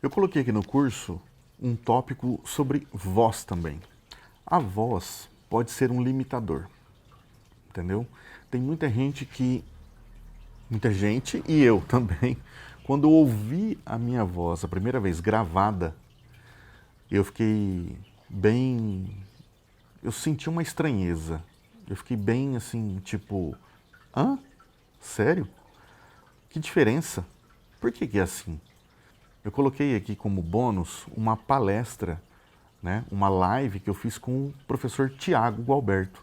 Eu coloquei aqui no curso um tópico sobre voz também. A voz pode ser um limitador, entendeu? Tem muita gente e eu também, quando eu ouvi a minha voz a primeira vez gravada, eu fiquei bem, eu senti uma estranheza. Eu fiquei bem assim, tipo, hã? Sério? Que diferença? Por que que é assim? Eu coloquei aqui como bônus uma palestra, né, uma live que eu fiz com o professor Tiago Gualberto.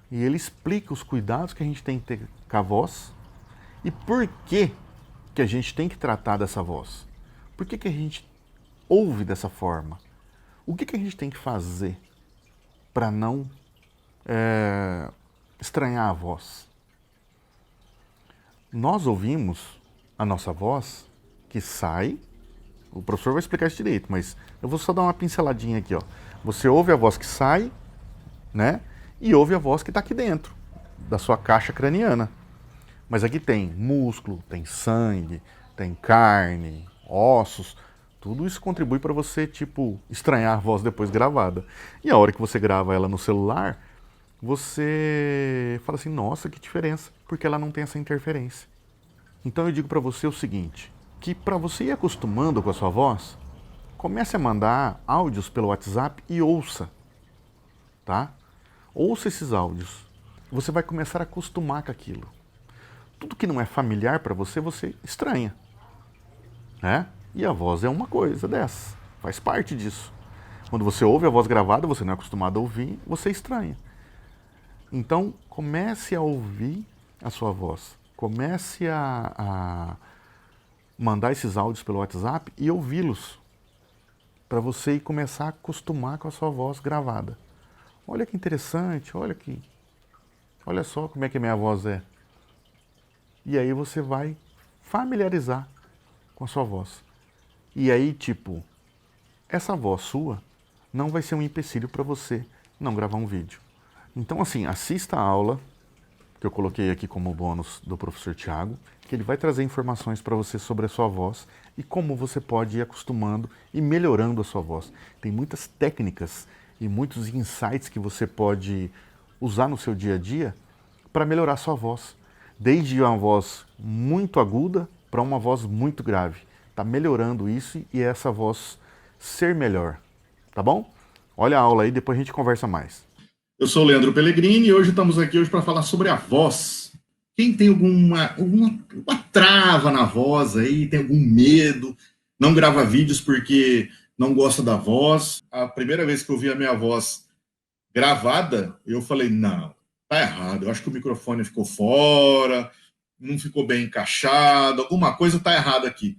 E ele explica os cuidados que a gente tem que ter com a voz e por que a gente tem que tratar dessa voz. Por que a gente ouve dessa forma? O que a gente tem que fazer para não estranhar a voz? Nós ouvimos a nossa voz que sai. O professor vai explicar isso direito, mas eu vou só dar uma pinceladinha aqui, ó. Você ouve a voz que sai, né? E ouve a voz que está aqui dentro, da sua caixa craniana. Mas aqui tem músculo, tem sangue, tem carne, ossos. Tudo isso contribui para você, tipo, estranhar a voz depois gravada. E a hora que você grava ela no celular, você fala assim, nossa, que diferença, porque ela não tem essa interferência. Então eu digo para você o seguinte, que para você ir acostumando com a sua voz, comece a mandar áudios pelo WhatsApp e ouça, tá? Ouça esses áudios. Você vai começar a acostumar com aquilo. Tudo que não é familiar para você, você estranha, né? E a voz é uma coisa dessa, faz parte disso. Quando você ouve a voz gravada, você não é acostumado a ouvir, você estranha. Então, comece a ouvir a sua voz. Comece a mandar esses áudios pelo WhatsApp e ouvi-los, para você ir começar a acostumar com a sua voz gravada. Olha que interessante, olha só como é que a minha voz é. E aí você vai familiarizar com a sua voz. E aí, tipo, essa voz sua não vai ser um empecilho para você não gravar um vídeo. Então, assim, assista a aula que eu coloquei aqui como bônus do professor Tiago, que ele vai trazer informações para você sobre a sua voz e como você pode ir acostumando e melhorando a sua voz. Tem muitas técnicas e muitos insights que você pode usar no seu dia a dia para melhorar a sua voz. Desde uma voz muito aguda para uma voz muito grave. Está melhorando isso e essa voz ser melhor. Tá bom? Olha a aula aí, depois a gente conversa mais. Eu sou o Leandro Pellegrini e hoje estamos aqui para falar sobre a voz. Quem tem uma trava na voz aí, tem algum medo, não grava vídeos porque não gosta da voz. A primeira vez que eu vi a minha voz gravada, eu falei, não, tá errado. Eu acho que o microfone ficou fora, não ficou bem encaixado, alguma coisa tá errada aqui.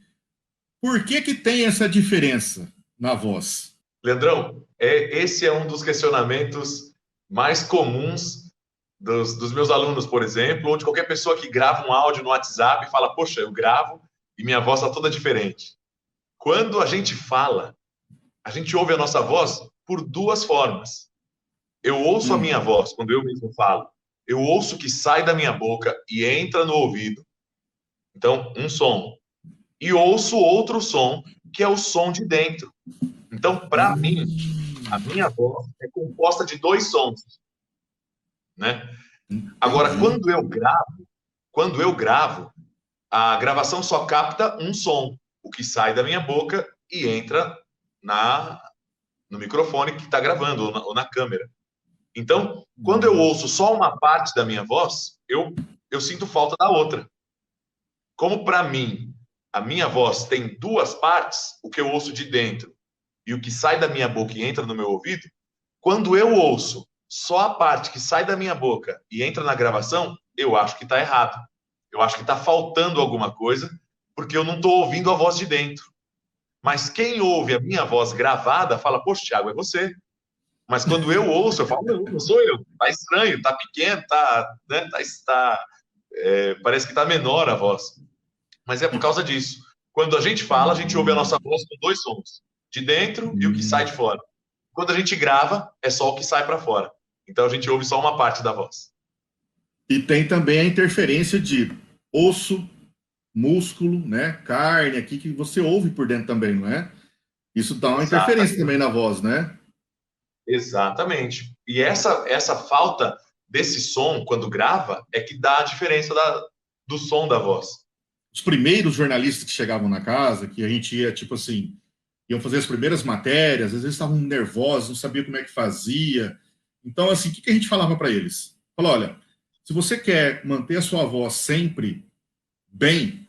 Por que que tem essa diferença na voz? Leandrão, esse é um dos questionamentos mais comuns dos meus alunos, por exemplo, ou de qualquer pessoa que grava um áudio no WhatsApp e fala, poxa, eu gravo e minha voz está toda diferente. Quando a gente fala, a gente ouve a nossa voz por duas formas. Eu ouço a minha voz quando eu mesmo falo. Eu ouço o que sai da minha boca e entra no ouvido. Então, um som. E ouço outro som, que é o som de dentro. Então, para mim, a minha voz é composta de dois sons, né? Agora, Entendi. quando eu gravo, a gravação só capta um som, o que sai da minha boca e entra na no microfone que está gravando ou na câmera. Então, quando eu ouço só uma parte da minha voz, eu sinto falta da outra. Como para mim a minha voz tem duas partes, o que eu ouço de dentro e o que sai da minha boca e entra no meu ouvido, quando eu ouço só a parte que sai da minha boca e entra na gravação, eu acho que está errado. Eu acho que está faltando alguma coisa, porque eu não estou ouvindo a voz de dentro. Mas quem ouve a minha voz gravada fala, poxa, Thiago, é você. Mas quando eu ouço, eu falo, não, não sou eu. Tá estranho, tá pequeno, tá, né, parece que tá menor a voz. Mas é por causa disso. Quando a gente fala, a gente ouve a nossa voz com dois sons, de dentro e o que sai de fora. Quando a gente grava, é só o que sai para fora. Então a gente ouve só uma parte da voz. E tem também a interferência de ouço, músculo, né? Carne aqui que você ouve por dentro também, não é? Isso dá uma interferência Exatamente. também na voz, né? Exatamente. E essa falta desse som, quando grava, é que dá a diferença do som da voz. Os primeiros jornalistas que chegavam na casa, que a gente ia, tipo assim, iam fazer as primeiras matérias, às vezes estavam nervosos, não sabiam como é que fazia. Então, assim, o que a gente falava para eles? Falou, olha, se você quer manter a sua voz sempre bem,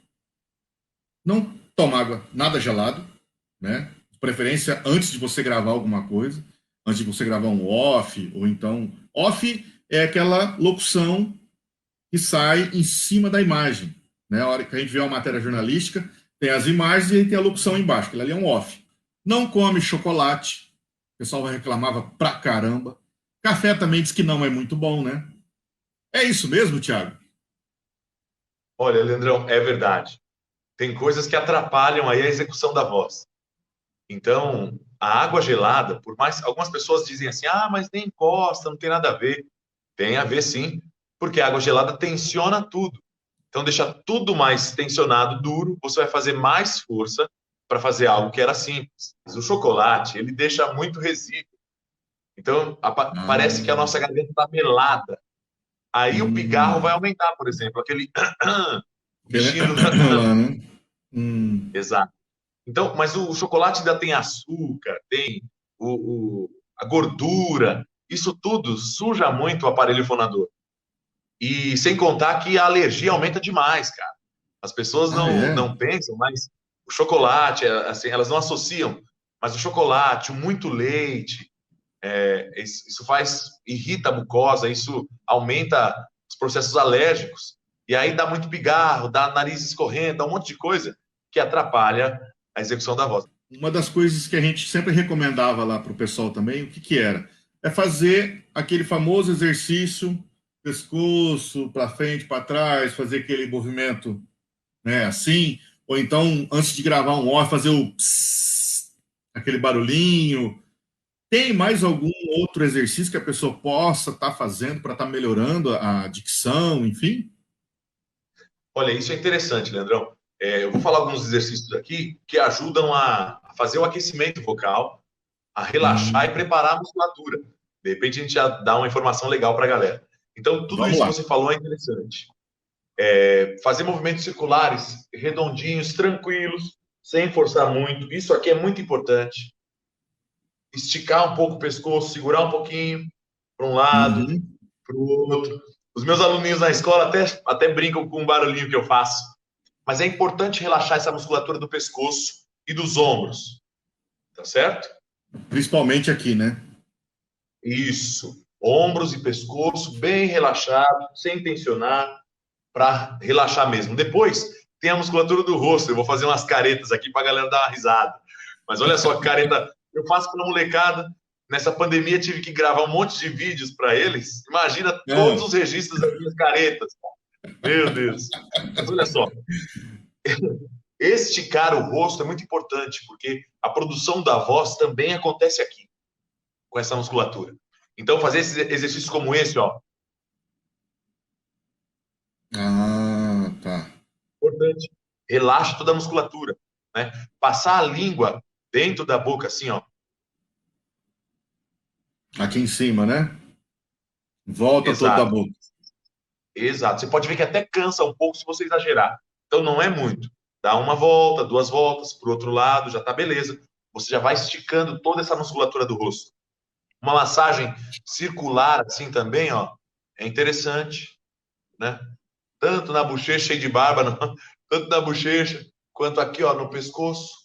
não toma água nada gelado, né? De preferência antes de você gravar alguma coisa, antes de você gravar um off, ou então. Off é aquela locução que sai em cima da imagem. Né? A hora que a gente vê uma matéria jornalística, tem as imagens e tem a locução embaixo, que ali é um off. Não come chocolate, o pessoal reclamava pra caramba. Café também diz que não é muito bom, né? É isso mesmo, Thiago? Olha, Leandrão, é verdade. Tem coisas que atrapalham aí a execução da voz. Então, a água gelada, por mais algumas pessoas dizem assim: "Ah, mas nem encosta, não tem nada a ver". Tem a ver sim, porque a água gelada tensiona tudo. Então deixa tudo mais tensionado, duro, você vai fazer mais força para fazer algo que era simples. Mas o chocolate, ele deixa muito resíduo. Então, parece que a Ah, nossa garganta está melada. Aí o pigarro vai hum, aumentar, por exemplo, aquele bichinho do... lá, né? Exato. Então, mas o chocolate ainda tem açúcar, tem a gordura, isso tudo suja muito o aparelho fonador. E sem contar que a alergia aumenta demais, cara. As pessoas Ah, não é? pensam, mas o chocolate, assim, elas não associam, mas o chocolate, o muito leite, isso irrita a mucosa, isso aumenta os processos alérgicos, e aí dá muito pigarro, dá nariz escorrendo, dá um monte de coisa que atrapalha a execução da voz. Uma das coisas que a gente sempre recomendava lá para o pessoal também, o que, que era? É fazer aquele famoso exercício, pescoço para frente, para trás, fazer aquele movimento, né, assim, ou então, antes de gravar um off, fazer o psss, aquele barulhinho. Tem mais algum outro exercício que a pessoa possa estar fazendo para estar melhorando a dicção, enfim? Olha, isso é interessante, Leandrão. Eu vou falar alguns exercícios aqui que ajudam a fazer o aquecimento vocal, a relaxar e Hum, preparar a musculatura. De repente a gente já dá uma informação legal para a galera. Então, tudo vamos isso que lá. você falou é interessante. Fazer movimentos circulares, redondinhos, tranquilos, sem forçar muito. Isso aqui é muito importante. Esticar um pouco o pescoço, segurar um pouquinho para um lado, Uhum. para o outro. Os meus aluninhos na escola até brincam com um barulhinho que eu faço. Mas é importante relaxar essa musculatura do pescoço e dos ombros, tá certo? Principalmente aqui, né? Isso. Ombros e pescoço bem relaxado, sem tensionar, para relaxar mesmo. Depois tem a musculatura do rosto. Eu vou fazer umas caretas aqui para a galera dar uma risada. Mas olha só, careta, eu faço para molecada. Nessa pandemia tive que gravar um monte de vídeos para eles. Imagina todos Ah, os registros das minhas caretas. Meu Deus. Mas olha só, esticar o rosto é muito importante, porque a produção da voz também acontece aqui, com essa musculatura. Então, fazer esses exercícios como esse, ó, tá. importante. Relaxa toda a musculatura, né? Passar a língua dentro da boca, assim, ó. Aqui em cima, né? Volta toda a Exato, boca. exato. Você pode ver que até cansa um pouco se você exagerar. Então, não é muito. Dá uma volta, duas voltas, pro outro lado, já tá beleza. Você já vai esticando toda essa musculatura do rosto. Uma massagem circular, assim, também, ó, é interessante, né? Tanto na bochecha, cheio de barba, não, tanto na bochecha, quanto aqui, ó, no pescoço.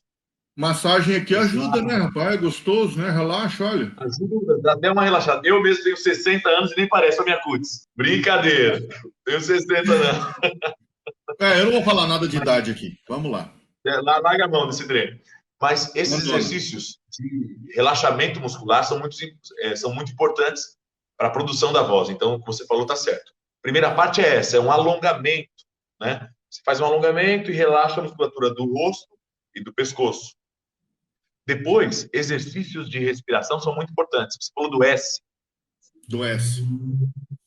Massagem aqui ajuda, né, Exato. rapaz? É gostoso, né? Relaxa, olha. Ajuda, dá até uma relaxada. Eu mesmo tenho 60 anos e nem parece a minha cutis. Brincadeira. Tenho 60 não. É, eu não vou falar nada de idade aqui. Vamos lá. Larga a mão desse treino. Mas esses Manda. exercícios de relaxamento muscular são muito importantes para a produção da voz. Então, o que você falou está certo. Primeira parte é essa, é um alongamento, né? Você faz um alongamento e relaxa a musculatura do rosto e do pescoço. Depois, exercícios de respiração são muito importantes. Você falou do S, Do S.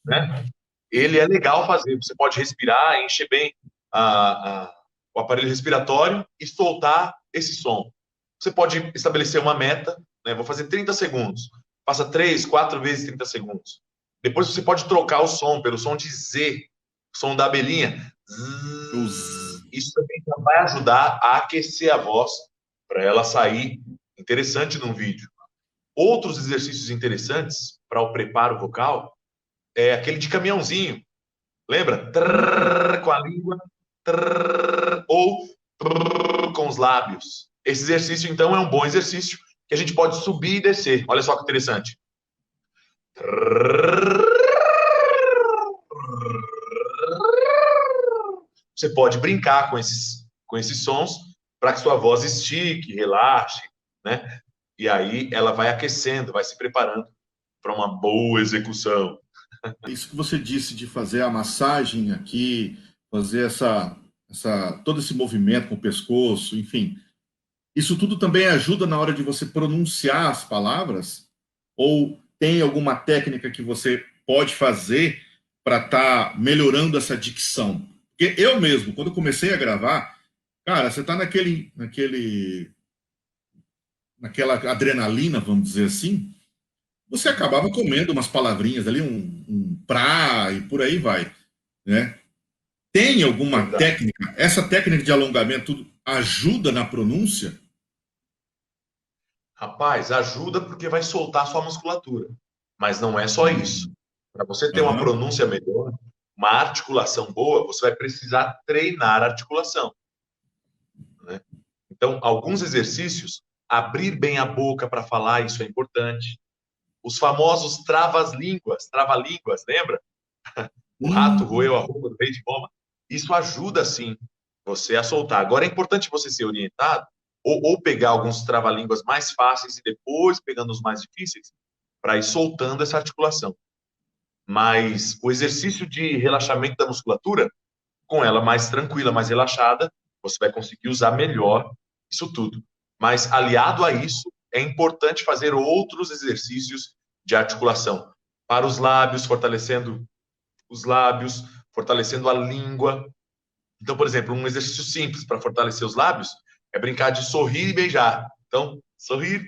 né? Ele é legal fazer. Você pode respirar, encher bem a, a, o o aparelho respiratório e soltar esse som. Você pode estabelecer uma meta, né? Vou fazer 30 segundos. Faça 3, 4 vezes 30 segundos. Depois você pode trocar o som pelo som de Z, som da abelhinha. Isso também já vai ajudar a aquecer a voz para ela sair interessante num vídeo. Outros exercícios interessantes para o preparo vocal é aquele de caminhãozinho. Lembra? Trrr, com a língua, trrr, ou trrr, com os lábios. Esse exercício, então, é um bom exercício que a gente pode subir e descer. Olha só que interessante. Você pode brincar com esses sons para que sua voz estique, relaxe, né? E aí ela vai aquecendo, vai se preparando para uma boa execução. Isso que você disse de fazer a massagem aqui, fazer todo esse movimento com o pescoço, enfim, isso tudo também ajuda na hora de você pronunciar as palavras? Ou tem alguma técnica que você pode fazer para estar melhorando essa dicção? Porque eu mesmo, quando comecei a gravar, cara, você está naquela adrenalina, vamos dizer assim, você acabava comendo umas palavrinhas ali, um pra e por aí vai, né? Tem alguma técnica? Essa técnica de alongamento ajuda na pronúncia? Rapaz, ajuda porque vai soltar sua musculatura. Mas não é só isso. Para você ter uma pronúncia melhor, uma articulação boa, você vai precisar treinar a articulação, né? Então, alguns exercícios, abrir bem a boca para falar, isso é importante. Os famosos trava-línguas, lembra? O rato roeu a roupa do rei de Roma. Isso ajuda, sim, você a soltar. Agora, é importante você ser orientado ou pegar alguns trava-línguas mais fáceis e depois pegando os mais difíceis para ir soltando essa articulação. Mas o exercício de relaxamento da musculatura, com ela mais tranquila, mais relaxada, você vai conseguir usar melhor isso tudo. Mas, aliado a isso, é importante fazer outros exercícios de articulação para os lábios, fortalecendo os lábios, fortalecendo a língua. Então, por exemplo, um exercício simples para fortalecer os lábios é brincar de sorrir e beijar. Então, sorrir.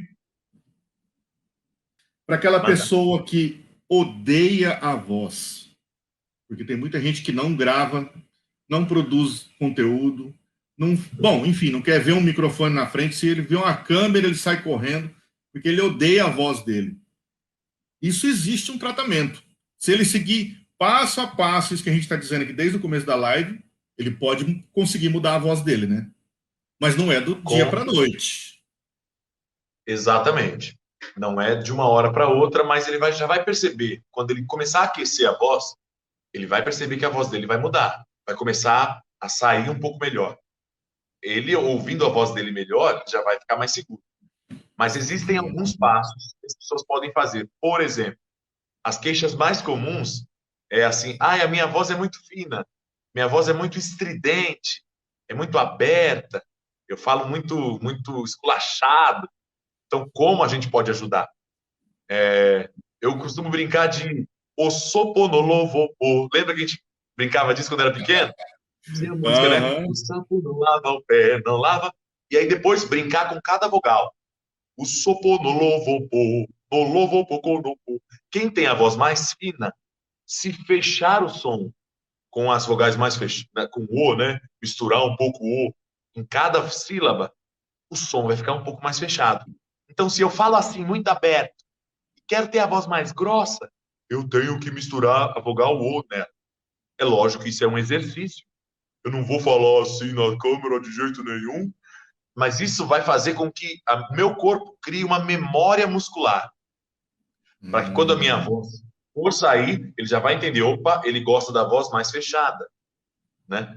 Para aquela pessoa que odeia a voz, porque tem muita gente que não grava, não produz conteúdo, bom, enfim, não quer ver um microfone na frente, se ele vê uma câmera, ele sai correndo, porque ele odeia a voz dele. Isso existe um tratamento. Se ele seguir passo a passo, isso que a gente está dizendo aqui desde o começo da live, ele pode conseguir mudar a voz dele, né? Mas não é do dia para a noite. Exatamente. Não é de uma hora para outra, mas ele já vai perceber, quando ele começar a aquecer a voz, ele vai perceber que a voz dele vai mudar, vai começar a sair um pouco melhor. Ele, ouvindo a voz dele melhor, já vai ficar mais seguro. Mas existem alguns passos que as pessoas podem fazer. Por exemplo, as queixas mais comuns é assim: a minha voz é muito fina, minha voz é muito estridente, é muito aberta, eu falo muito, muito esculachado. Então, como a gente pode ajudar? Eu costumo brincar de Osoponolovopô. Lembra que a gente brincava disso quando era pequeno? Tinha música, né? O sapo não lava o pé, não lava. E aí depois brincar com cada vogal. O soponolovopô, nolovopô. Quem tem a voz mais fina, se fechar o som com as vogais mais fechadas, com o, né? Misturar um pouco o em cada sílaba, o som vai ficar um pouco mais fechado. Então, se eu falo assim, muito aberto, e quero ter a voz mais grossa, eu tenho que misturar a vogal O, né? É lógico que isso é um exercício. Eu não vou falar assim na câmera de jeito nenhum, mas isso vai fazer com que meu corpo crie uma memória muscular. Para que quando a minha voz for sair, ele já vai entender, opa, ele gosta da voz mais fechada, né?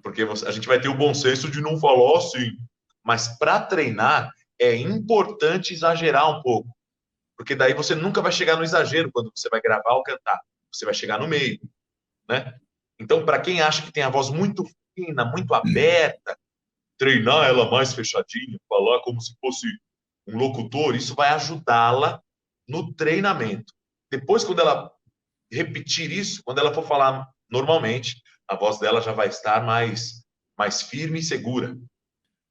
Porque a gente vai ter o bom senso de não falar assim. Mas para treinar, é importante exagerar um pouco. Porque daí você nunca vai chegar no exagero quando você vai gravar ou cantar. Você vai chegar no meio, né? Então, para quem acha que tem a voz muito fina, muito aberta, treinar ela mais fechadinha, falar como se fosse um locutor, isso vai ajudá-la no treinamento. Depois, quando ela repetir isso, quando ela for falar normalmente, a voz dela já vai estar mais mais firme e segura.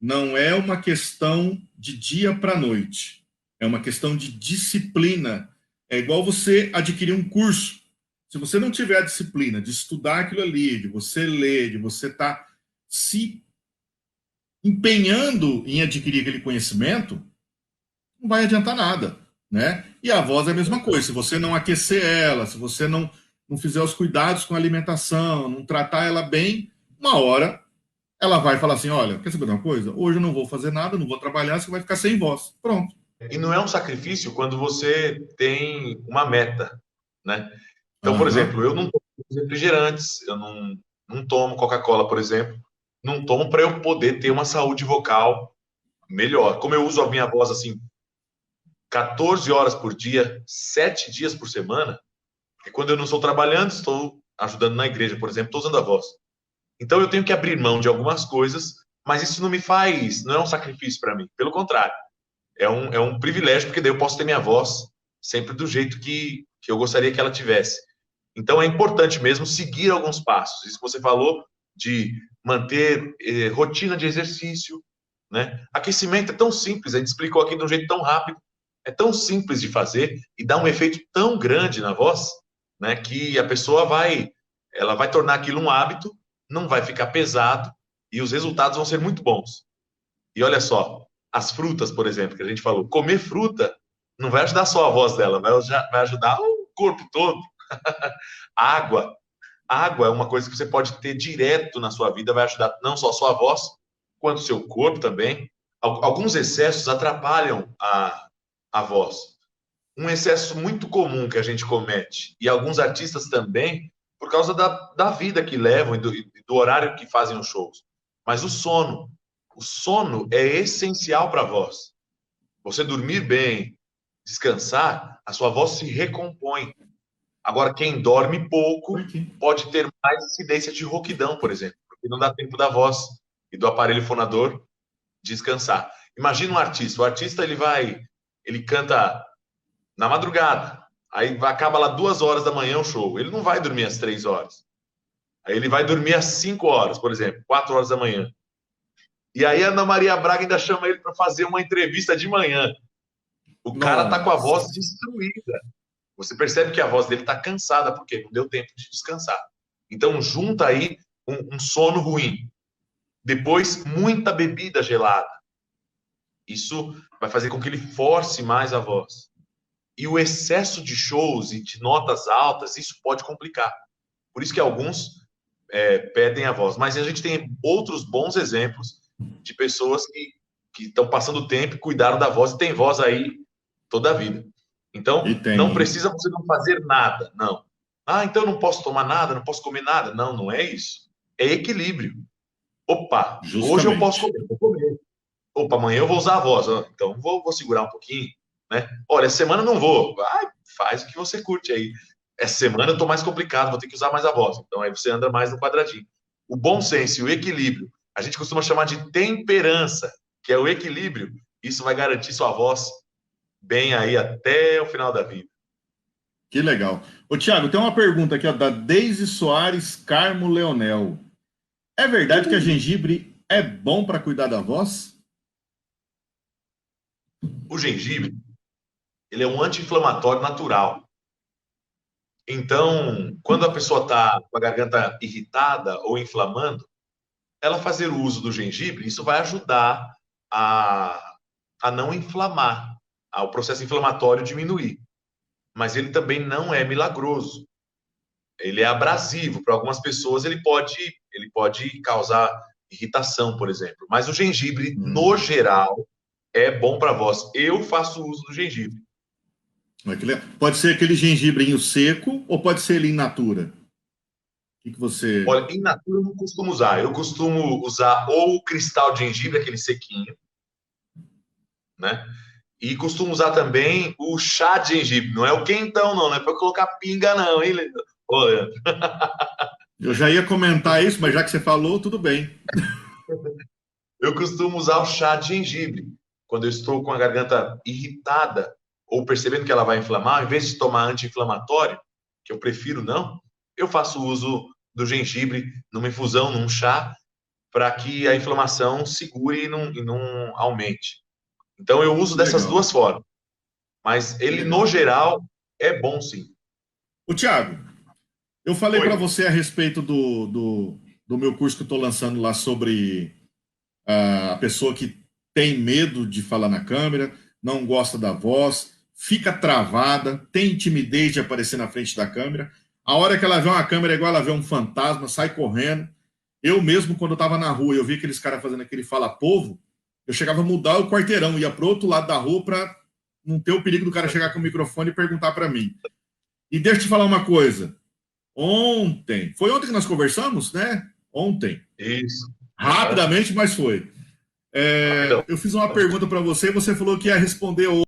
Não é uma questão de dia para noite. É uma questão de disciplina. É igual você adquirir um curso. Se você não tiver a disciplina de estudar aquilo ali, de você ler, de você estar se empenhando em adquirir aquele conhecimento, não vai adiantar nada, né? E a voz é a mesma coisa. Se você não aquecer ela, se você não fizer os cuidados com a alimentação, não tratar ela bem, uma hora ela vai falar assim, olha, quer saber de uma coisa? Hoje eu não vou fazer nada, não vou trabalhar, você vai ficar sem voz. Pronto. E não é um sacrifício quando você tem uma meta, né? Então, por Aham. exemplo, eu não tomo refrigerantes, eu não tomo Coca-Cola, por exemplo, não tomo para eu poder ter uma saúde vocal melhor. Como eu uso a minha voz assim 14 horas por dia, 7 dias por semana, porque quando eu não estou trabalhando, estou ajudando na igreja, por exemplo, estou usando a voz. Então eu tenho que abrir mão de algumas coisas, mas isso não é um sacrifício para mim. Pelo contrário, é um privilégio, porque daí eu posso ter minha voz sempre do jeito que eu gostaria que ela tivesse. Então é importante mesmo seguir alguns passos. Isso que você falou de manter rotina de exercício, né? Aquecimento é tão simples, a gente explicou aqui de um jeito tão rápido, é tão simples de fazer e dá um efeito tão grande na voz, né? Que a pessoa ela vai tornar aquilo um hábito, não vai ficar pesado e os resultados vão ser muito bons. E olha só, as frutas, por exemplo, que a gente falou, comer fruta não vai ajudar só a voz dela, vai ajudar o corpo todo. Água. Água é uma coisa que você pode ter direto na sua vida, vai ajudar não só a sua voz, quanto o seu corpo também. Alguns excessos atrapalham a voz. Um excesso muito comum que a gente comete, e alguns artistas também, por causa da vida que levam e do horário que fazem os shows. Mas o sono. O sono é essencial para a voz. Você dormir bem, descansar, a sua voz se recompõe. Agora, quem dorme pouco pode ter mais incidência de rouquidão, por exemplo, porque não dá tempo da voz e do aparelho fonador descansar. Imagina um artista. O artista ele canta na madrugada. Aí acaba lá 2 horas da manhã o show. Ele não vai dormir às 3 horas. Aí ele vai dormir às 5 horas, por exemplo, 4 horas da manhã. E aí a Ana Maria Braga ainda chama ele para fazer uma entrevista de manhã. O cara tá com a voz destruída. Você percebe que a voz dele tá cansada, porque não deu tempo de descansar. Então junta aí um sono ruim. Depois, muita bebida gelada. Isso vai fazer com que ele force mais a voz. E o excesso de shows e de notas altas, isso pode complicar. Por isso que alguns pedem a voz. Mas a gente tem outros bons exemplos de pessoas que estão passando o tempo e cuidaram da voz e tem voz aí toda a vida. Então, não precisa você não fazer nada, não. Ah, então eu não posso tomar nada, não posso comer nada. Não, não é isso. É equilíbrio. Opa, Justamente. Hoje eu posso comer, vou comer. Opa, amanhã eu vou usar a voz. Então vou segurar um pouquinho, né? Olha, essa semana eu não vou. Faz o que você curte aí. Essa semana eu tô mais complicado, vou ter que usar mais a voz. Então aí você anda mais no quadradinho. O bom senso e o equilíbrio, a gente costuma chamar de temperança, que é o equilíbrio. Isso vai garantir sua voz bem aí até o final da vida. Que legal. Ô, Thiago, tem uma pergunta aqui, ó, da Deise Soares Carmo Leonel. É verdade que a gengibre é bom para cuidar da voz? O gengibre, ele é um anti-inflamatório natural. Então, quando a pessoa está com a garganta irritada ou inflamando, ela fazer o uso do gengibre, isso vai ajudar a não inflamar, o processo inflamatório diminuir. Mas ele também não é milagroso. Ele é abrasivo. Para algumas pessoas, ele pode causar irritação, por exemplo. Mas o gengibre, no geral, é bom para a voz. Eu faço uso do gengibre. Pode ser aquele gengibrinho seco ou pode ser ele in natura? O que você... Olha, in natura eu não costumo usar. Eu costumo usar ou o cristal de gengibre, aquele sequinho, né? E costumo usar também o chá de gengibre. Não é o quentão, não. Não é para colocar pinga, não, hein, Leandro? Olha. Eu já ia comentar isso, mas já que você falou, tudo bem. Eu costumo usar o chá de gengibre. Quando eu estou com a garganta irritada ou percebendo que ela vai inflamar, ao invés de tomar anti-inflamatório, que eu prefiro não, eu faço uso do gengibre numa infusão, num chá, para que a inflamação segure e não aumente. Então, eu uso dessas Legal. duas formas. Mas ele, Legal. no geral, é bom sim. O Thiago, eu falei para Oi. você a respeito do meu curso que eu estou lançando lá sobre a pessoa que tem medo de falar na câmera, não gosta da voz, fica travada, tem timidez de aparecer na frente da câmera. A hora que ela vê uma câmera é igual ela vê um fantasma, sai correndo. Eu mesmo, quando eu estava na rua e eu vi aqueles caras fazendo aquele fala-povo, eu chegava a mudar o quarteirão, ia para o outro lado da rua para não ter o perigo do cara chegar com o microfone e perguntar para mim. E deixa eu te falar uma coisa. Foi ontem que nós conversamos, né? Ontem. Isso. Rapidamente, mas foi. Rapidão. Eu fiz uma pergunta para você e você falou que ia responder hoje.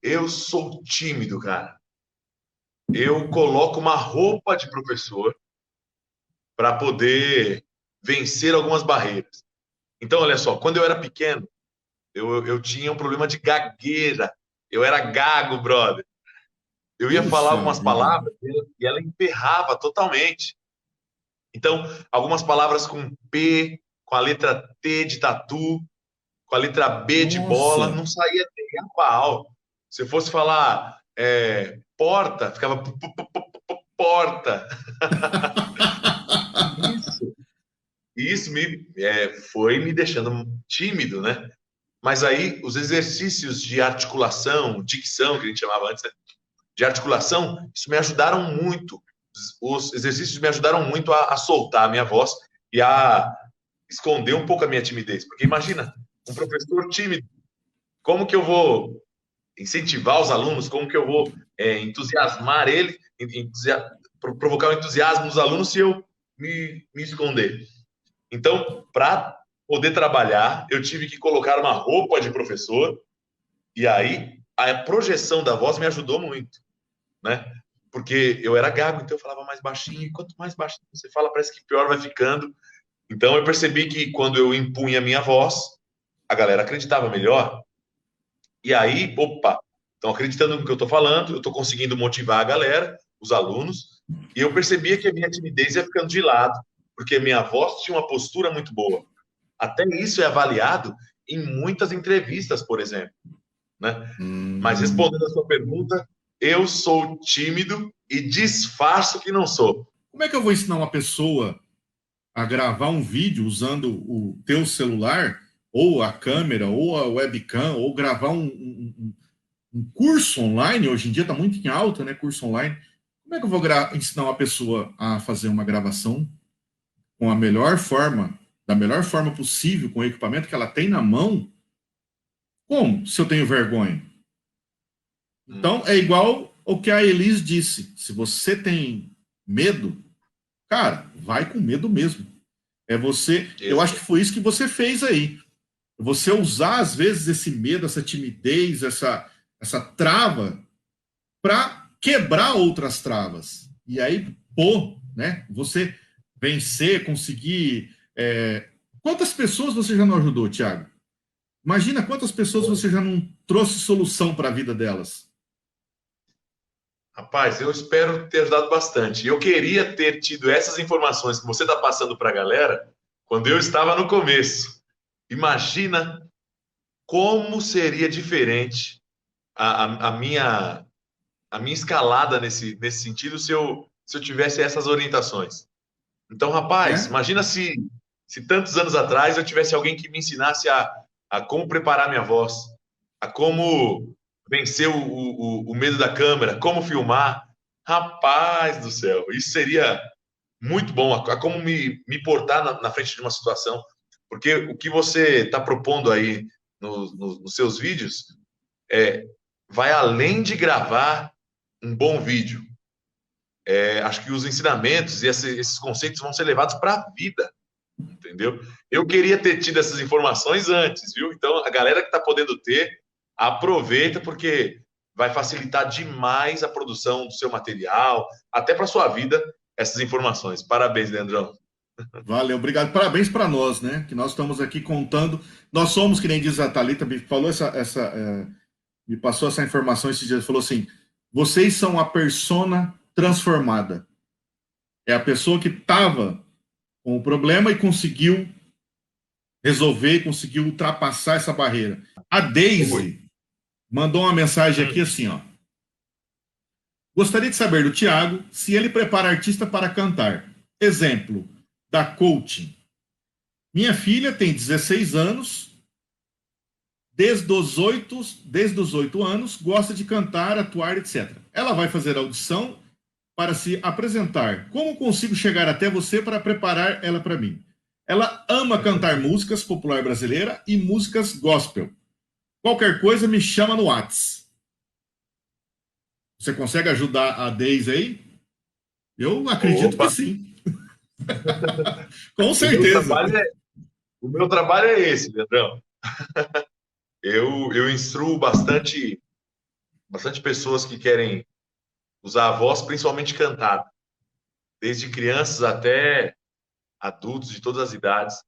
Eu sou tímido, cara. Eu coloco uma roupa de professor para poder vencer algumas barreiras. Então, olha só, quando eu era pequeno, eu tinha um problema de gagueira. Eu era gago, brother. Eu ia falar Puxa algumas vida. palavras e ela emperrava totalmente. Então, algumas palavras com P, com a letra T de tatu, com a letra B de bola, Nossa. não saía nem a pau. Se eu fosse falar porta, ficava porta. Isso, isso foi me deixando tímido, né? Mas aí, os exercícios de articulação, dicção, que a gente chamava antes, né? De articulação, isso me ajudaram muito. Os exercícios me ajudaram muito a soltar a minha voz e a esconder um pouco a minha timidez. Porque imagina, um professor tímido, como que eu vou incentivar os alunos, como que eu vou entusiasmar ele, provocar o entusiasmo dos alunos se eu me esconder? Então, para poder trabalhar, eu tive que colocar uma roupa de professor e aí a projeção da voz me ajudou muito, né? Porque eu era gago, então eu falava mais baixinho, e quanto mais baixinho você fala, parece que pior vai ficando. Então eu percebi que quando eu impunha a minha voz, a galera acreditava melhor. E aí, opa, estão acreditando no que eu estou falando, eu estou conseguindo motivar a galera, os alunos, e eu percebia que a minha timidez ia ficando de lado, porque a minha voz tinha uma postura muito boa. Até isso é avaliado em muitas entrevistas, por exemplo, né? Mas respondendo a sua pergunta, eu sou tímido e disfarço que não sou. Como é que eu vou ensinar uma pessoa a gravar um vídeo usando o teu celular, ou a câmera, ou a webcam, ou gravar um curso online? Hoje em dia está muito em alta, né? Curso online. Como é que eu vou ensinar uma pessoa a fazer uma gravação com a melhor forma, da melhor forma possível, com o equipamento que ela tem na mão? Como? Se eu tenho vergonha? Então, é igual o que a Elis disse. Se você tem medo, cara, vai com medo mesmo. É você. Eu acho que foi isso que você fez aí. Você usar, às vezes, esse medo, essa timidez, essa trava, para quebrar outras travas. E aí, né? Você vencer, conseguir. Quantas pessoas você já não ajudou, Thiago? Imagina quantas pessoas você já não trouxe solução para a vida delas. Rapaz, eu espero ter ajudado bastante. Eu queria ter tido essas informações que você está passando para a galera quando eu estava no começo. Imagina como seria diferente a minha escalada nesse sentido se eu tivesse essas orientações. Então, rapaz, Né? imagina se tantos anos atrás eu tivesse alguém que me ensinasse a como preparar minha voz, a como vencer o medo da câmera, como filmar. Rapaz do céu, isso seria muito bom, a como me portar na frente de uma situação. Porque o que você está propondo aí nos seus vídeos vai além de gravar um bom vídeo. Acho que os ensinamentos e esses conceitos vão ser levados para a vida, entendeu? Eu queria ter tido essas informações antes, viu? Então, a galera que está podendo ter, aproveita, porque vai facilitar demais a produção do seu material, até para sua vida, essas informações. Parabéns, Leandrão. Valeu, obrigado. Parabéns para nós, né? Que nós estamos aqui contando. Nós somos, que nem diz a Thalita, me falou me passou essa informação esses dias, falou assim: vocês são a persona transformada. É a pessoa que estava com o problema e conseguiu resolver, conseguiu ultrapassar essa barreira. A Daisy mandou uma mensagem aqui assim, ó. Gostaria de saber do Tiago se ele prepara artista para cantar. Exemplo, da coaching. Minha filha tem 16 anos, desde os 8 anos, gosta de cantar, atuar, etc. Ela vai fazer audição para se apresentar. Como consigo chegar até você para preparar ela para mim? Ela ama cantar músicas popular brasileira e músicas gospel. Qualquer coisa me chama no WhatsApp. Você consegue ajudar a Deise aí? Eu acredito que sim. Com certeza. O meu trabalho é esse, Leandrão. Eu instruo bastante pessoas que querem usar a voz, principalmente cantada. Desde crianças até adultos de todas as idades.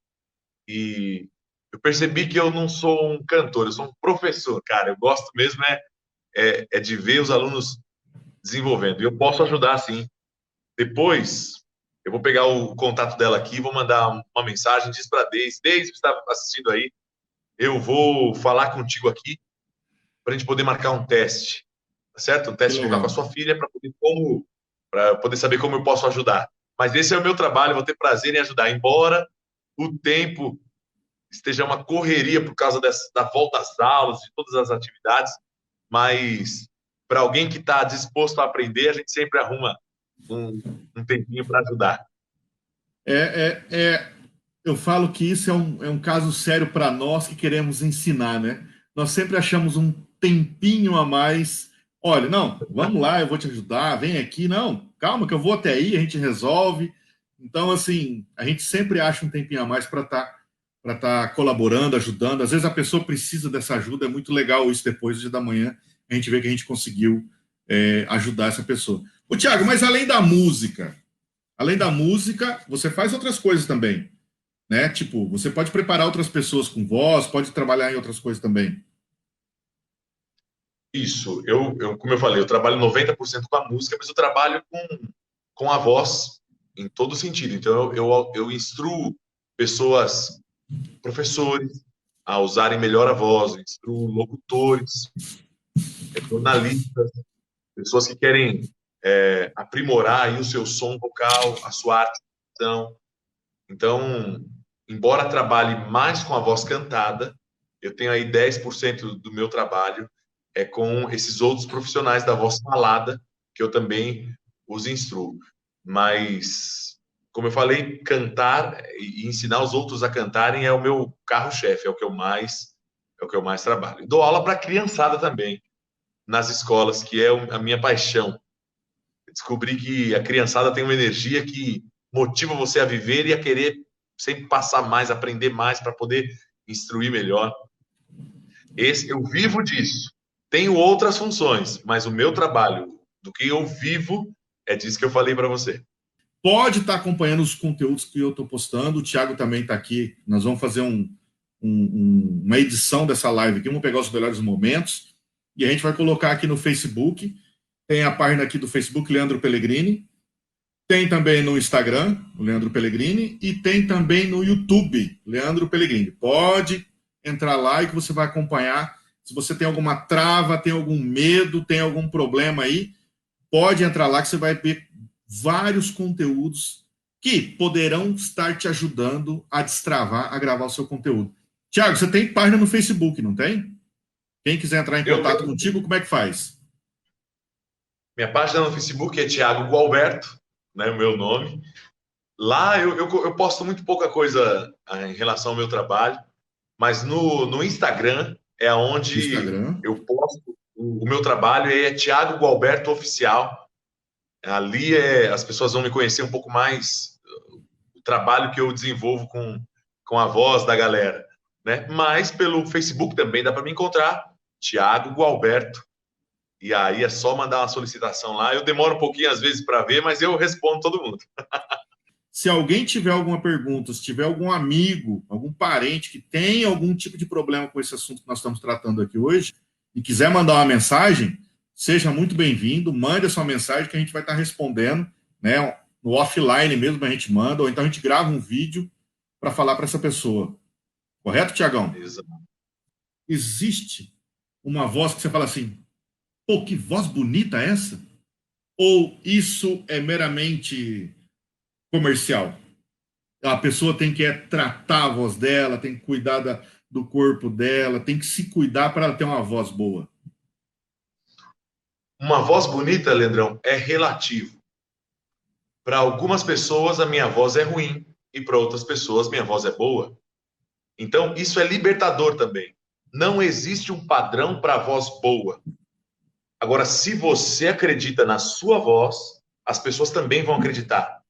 E eu percebi que eu não sou um cantor, eu sou um professor, cara. Eu gosto mesmo é de ver os alunos desenvolvendo. E eu posso ajudar, sim. Depois, eu vou pegar o contato dela aqui, vou mandar uma mensagem, diz para Deise, você está assistindo aí, eu vou falar contigo aqui para a gente poder marcar um teste, tá certo? Um teste focar com a sua filha para poder saber como eu posso ajudar. Mas esse é o meu trabalho, eu vou ter prazer em ajudar, embora o tempo esteja uma correria por causa da volta às aulas, de todas as atividades, mas para alguém que está disposto a aprender, a gente sempre arruma um tempinho para ajudar. Eu falo que isso é um caso sério para nós que queremos ensinar, né? Nós sempre achamos um tempinho a mais. Olha, não, vamos lá, eu vou te ajudar, vem aqui. Não, calma que eu vou até aí, a gente resolve. Então, assim, a gente sempre acha um tempinho a mais para estar colaborando, ajudando. Às vezes a pessoa precisa dessa ajuda, é muito legal isso depois da manhã, a gente vê que a gente conseguiu ajudar essa pessoa. Ô, Tiago, mas além da música, você faz outras coisas também, né? Tipo, você pode preparar outras pessoas com voz, pode trabalhar em outras coisas também. Isso, como eu falei, eu trabalho 90% com a música, mas eu trabalho com a voz em todo sentido. Então, eu instruo pessoas, professores, a usarem melhor a voz, eu instruo locutores, jornalistas, pessoas que querem aprimorar aí o seu som vocal, a sua articulação. Então, embora trabalhe mais com a voz cantada, eu tenho aí 10% do meu trabalho com esses outros profissionais da voz falada, que eu também os instruo. Mas, como eu falei, cantar e ensinar os outros a cantarem é o meu carro-chefe, é o que eu mais trabalho. Dou aula para a criançada também, nas escolas, que é a minha paixão. Descobri que a criançada tem uma energia que motiva você a viver e a querer sempre passar mais, aprender mais para poder instruir melhor. Eu vivo disso. Tenho outras funções, mas o meu trabalho, do que eu vivo, é disso que eu falei para você. Pode estar acompanhando os conteúdos que eu estou postando. O Thiago também está aqui. Nós vamos fazer uma edição dessa live aqui. Vamos pegar os melhores momentos e a gente vai colocar aqui no Facebook. Tem a página aqui do Facebook, Leandro Pellegrini. Tem também no Instagram, o Leandro Pellegrini. E tem também no YouTube, Leandro Pellegrini. Pode entrar lá e que você vai acompanhar. Se você tem alguma trava, tem algum medo, tem algum problema aí, pode entrar lá que você vai ver vários conteúdos que poderão estar te ajudando a destravar, a gravar o seu conteúdo. Tiago, você tem página no Facebook, não tem? Quem quiser entrar em contato contigo, como é que faz? Minha página no Facebook é Thiago Gualberto, né, o meu nome. Lá eu posto muito pouca coisa em relação ao meu trabalho, mas no Instagram é onde eu posto o meu trabalho, é Thiago Gualberto Oficial. Ali as pessoas vão me conhecer um pouco mais, o trabalho que eu desenvolvo com a voz da galera, né? Mas pelo Facebook também dá para me encontrar, Thiago Gualberto. E aí é só mandar uma solicitação lá. Eu demoro um pouquinho às vezes para ver, mas eu respondo todo mundo. Se alguém tiver alguma pergunta, se tiver algum amigo, algum parente que tem algum tipo de problema com esse assunto que nós estamos tratando aqui hoje e quiser mandar uma mensagem, seja muito bem-vindo, mande a sua mensagem que a gente vai estar respondendo, né, no offline mesmo a gente manda, ou então a gente grava um vídeo para falar para essa pessoa. Correto, Tiagão? Exato. Existe uma voz que você fala assim, pô, que voz bonita é essa? Ou isso é meramente comercial? A pessoa tem que tratar a voz dela, tem que cuidar do corpo dela, tem que se cuidar para ela ter uma voz boa. Uma voz bonita, Leandrão, é relativo. Para algumas pessoas, a minha voz é ruim, e para outras pessoas, minha voz é boa. Então, isso é libertador também. Não existe um padrão para voz boa. Agora, se você acredita na sua voz, as pessoas também vão acreditar.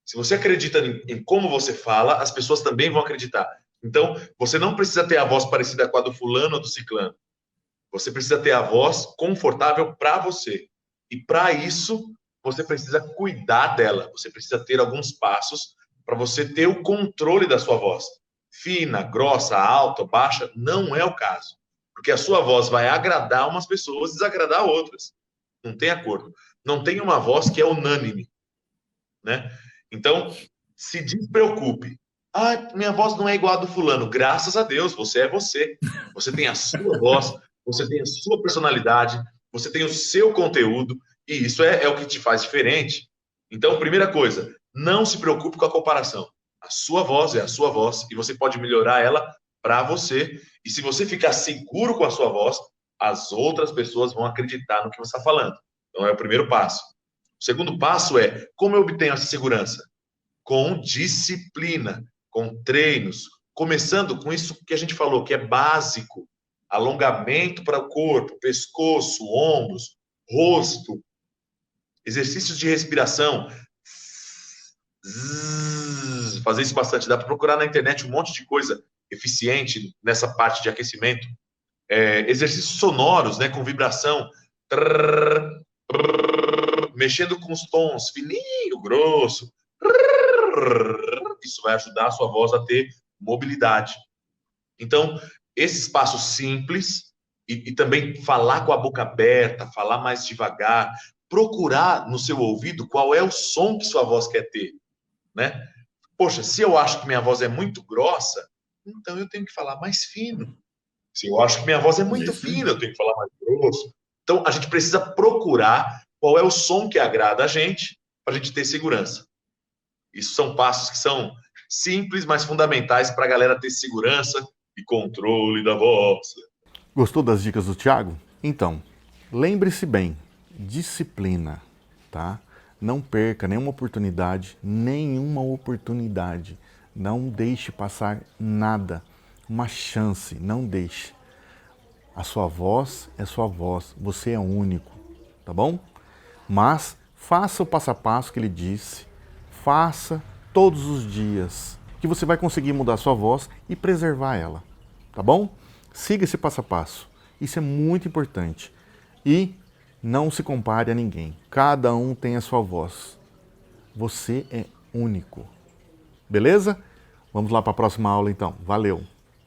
Se você acredita em como você fala, as pessoas também vão acreditar. Então, você não precisa ter a voz parecida com a do fulano ou do ciclano. Você precisa ter a voz confortável para você. E para isso, você precisa cuidar dela. Você precisa ter alguns passos para você ter o controle da sua voz. Fina, grossa, alta, baixa, não é o caso. Porque a sua voz vai agradar umas pessoas e desagradar outras. Não tem acordo. Não tem uma voz que é unânime, né? Então, se despreocupe. Ah, minha voz não é igual a do fulano. Graças a Deus, você é você. Você tem a sua voz, você tem a sua personalidade, você tem o seu conteúdo, e isso é o que te faz diferente. Então, primeira coisa, não se preocupe com a comparação. A sua voz é a sua voz, e você pode melhorar ela para você. E se você ficar seguro com a sua voz, as outras pessoas vão acreditar no que você está falando. Então, é o primeiro passo. O segundo passo é, como eu obtenho essa segurança? Com disciplina, com treinos, começando com isso que a gente falou, que é básico, alongamento para o corpo, pescoço, ombros, rosto, exercícios de respiração, fazer isso bastante, dá para procurar na internet um monte de coisa eficiente nessa parte de aquecimento, exercícios sonoros, né, com vibração, mexendo com os tons, fininho, grosso, isso vai ajudar a sua voz a ter mobilidade. Então, esses passos simples e também falar com a boca aberta, falar mais devagar, procurar no seu ouvido qual é o som que sua voz quer ter, né? Poxa, se eu acho que minha voz é muito grossa, então eu tenho que falar mais fino. Se eu acho que minha voz é muito fina, eu tenho que falar mais grosso. Então, a gente precisa procurar qual é o som que agrada a gente para a gente ter segurança. Isso são passos que são simples, mas fundamentais para a galera ter segurança e controle da voz. Gostou das dicas do Thiago? Então, lembre-se bem, disciplina, tá? Não perca nenhuma oportunidade, Não deixe passar nada, uma chance, não deixe. A sua voz é sua voz, você é único, tá bom? Mas faça o passo a passo que ele disse, faça todos os dias, que você vai conseguir mudar a sua voz e preservar ela, tá bom? Siga esse passo a passo, isso é muito importante. E não se compare a ninguém, cada um tem a sua voz, você é único, beleza? Vamos lá para a próxima aula então, valeu!